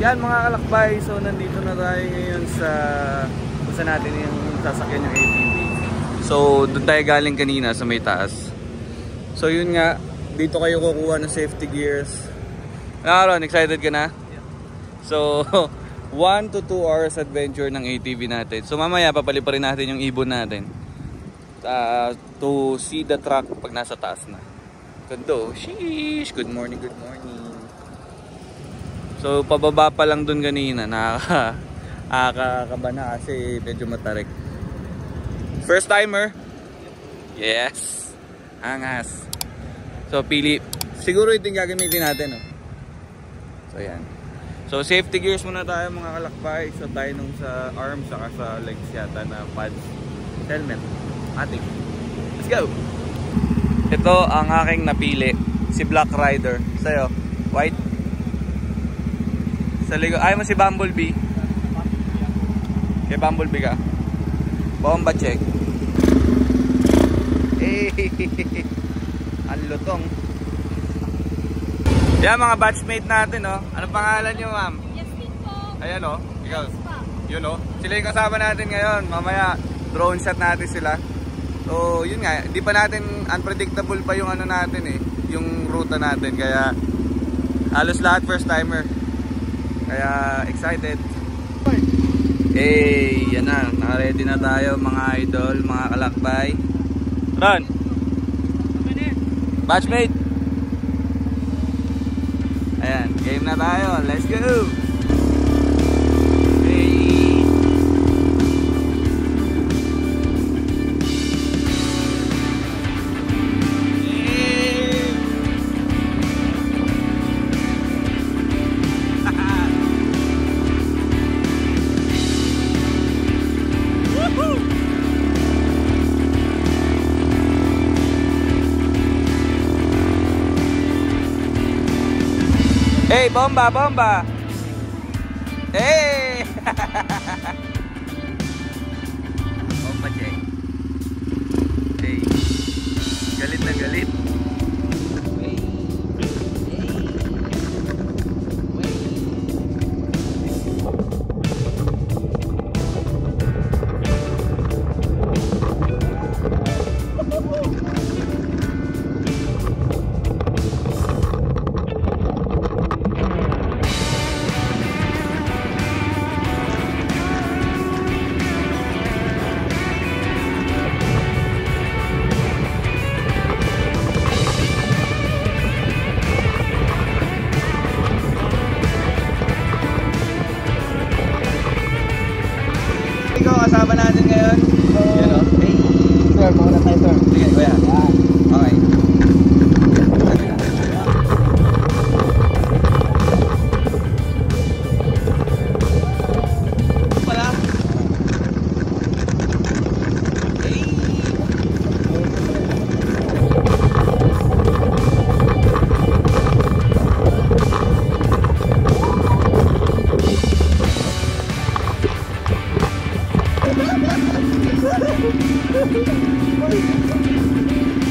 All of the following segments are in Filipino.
Yan mga kalakbay, so nandito na tayo ngayon sa kung saan natin yung sasakyan yung ATV. So doon tayo galing kanina sa may taas. So yun nga, dito kayo kukuha ng safety gears. Aaron, excited ka na? So 1 to 2 hours adventure ng ATV natin. So mamaya papaliparin natin yung ibon natin to see the truck pag nasa taas na. Gando, sheesh, good morning, good morning. So pababa pa lang dun kanina, nakakaba na kasi medyo matarik. First timer? Yes. Angas. So pili, siguro ito yung gagamitin natin, no? So yan. So safety gears muna tayo mga kalakbay. So tayo nung sa arms saka sa legs yata na pads. Helmet. Ating. Let's go! Ito ang aking napili. Si Black Rider. Sa'yo? White? Sa ligo. Ayaw mo si Bumblebee? Kay Bumblebee ka? Bomba check. Eh, ang lutong. Yan mga batchmate natin, no? Anong pangalan nyo, ma'am? Yasmin po. Ayan, no? Ikaw. Yun, no? Sila yung kasama natin ngayon. Mamaya, drone shot natin sila. So, yun nga. Hindi pa natin, unpredictable pa yung ano natin, eh. Yung ruta natin. Kaya, halos lahat first timer. Kaya excited. Eh, yan na. Naka-ready na tayo mga idol, mga kalakbay. Ron! Batchmate! Ayan, game na tayo. Let's go! Hey! Hey, bomba, bomba! Hey! Bomba check. Hey. Galit na galit. Kasama natin ngayon. So, yun o. Hey, sir, mauna tayo, sir. Sige, kuya. Okay. Pala. Hey.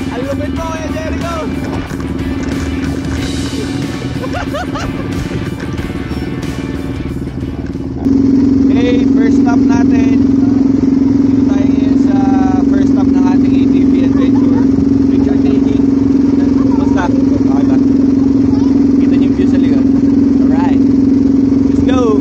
Ang lupit mo kaya Jericho. Hey, first stop natin. Dito tayo ngayon sa first stop ng ating ATV adventure. Picture taking. Basta, okay ba? Kita niyo yung view sa likod. Alright, let's go.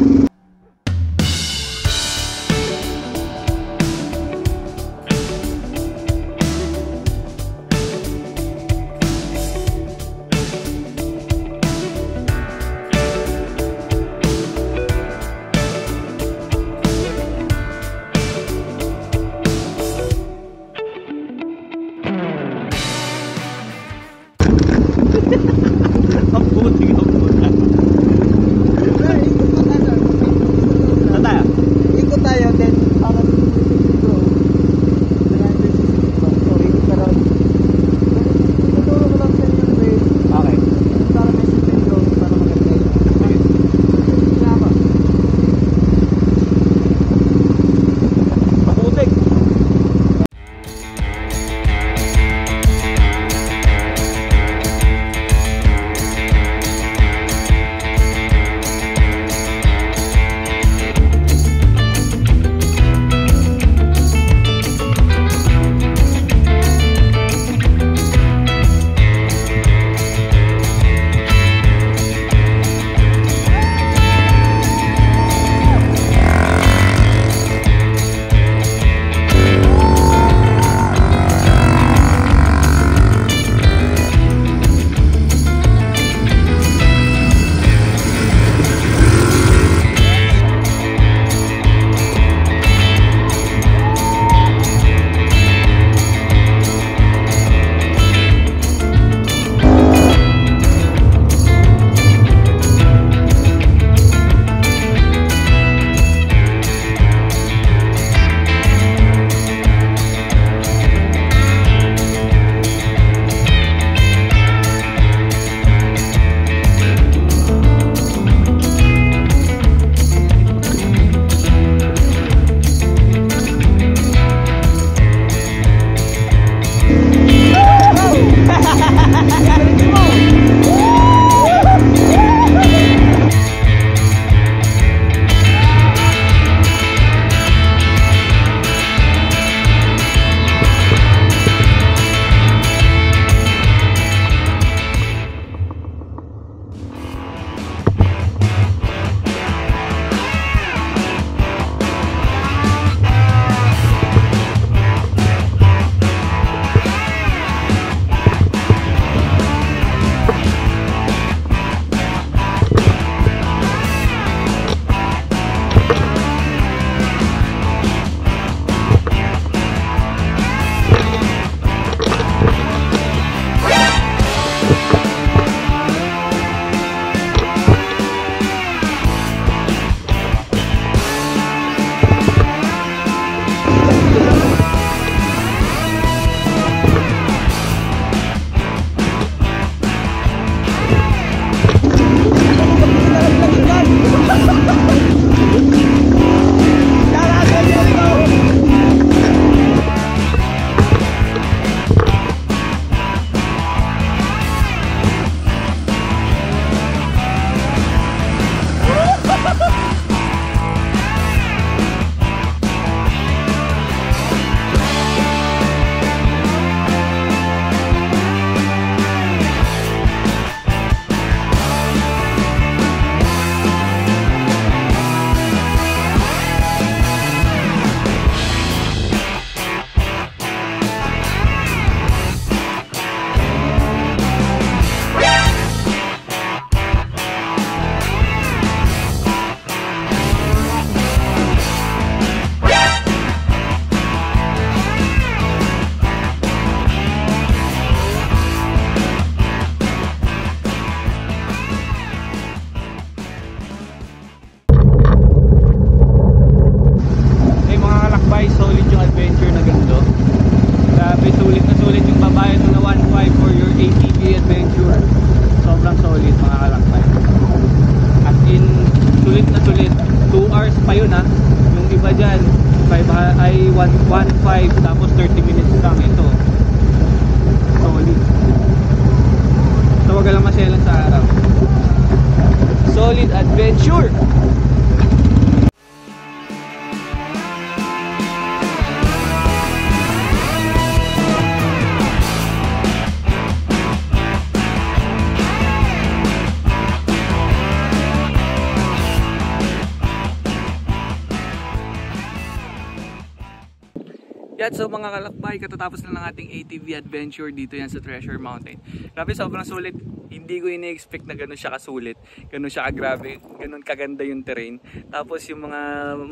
Adventure. Sobrang solid mga kalakbay. As in, sulit na sulit. 2 hours pa yun ha. Yung iba dyan, 1.5 tapos 30 minutes lang. Ito, solid. So wag ka lang masyalan sa araw. Solid Adventure! Yan, so mga kalakbay, katatapos lang ng ating ATV adventure dito yan sa Treasure Mountain. Grabe, sobrang sulit. Hindi ko ini-expect na gano'n siya kasulit, gano'n siya kagrabe, gano'n kaganda yung terrain. Tapos yung mga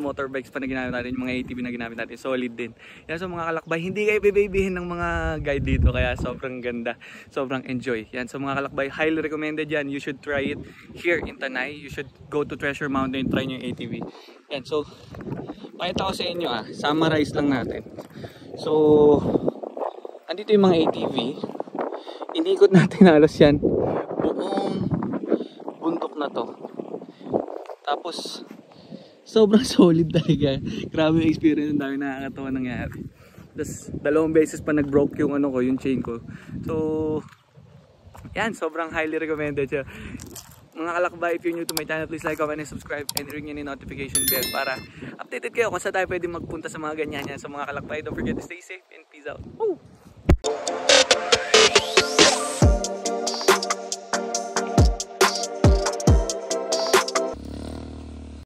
motorbikes pa na ginamit natin, yung mga ATV na ginamit natin, solid din. Yan, so mga kalakbay, hindi kayo babybihin ng mga guide dito, kaya sobrang ganda, sobrang enjoy. Yan, so mga kalakbay, highly recommended yan. You should try it here in Tanay. You should go to Treasure Mountain, try nyo yung ATV. Yan, so pakita ko sa inyo summarize lang natin. So, andito yung mga ATV. Inikot natin halos yan. Buong bundok na to. Tapos, sobrang solid talaga. Grabe yung experience, ang dami nakakatawa nangyari. Tapos, 2 beses pa nag-broke yung ano ko, yung chain ko. So, yan, sobrang highly recommended siya. Mga kalakbay, if you're new to my channel, please like, comment, and subscribe, and ring yun yung notification bell para updated kayo kung saan tayo pwede magpunta sa mga ganyan yan. So mga kalakbay, don't forget to stay safe and peace out. Woo!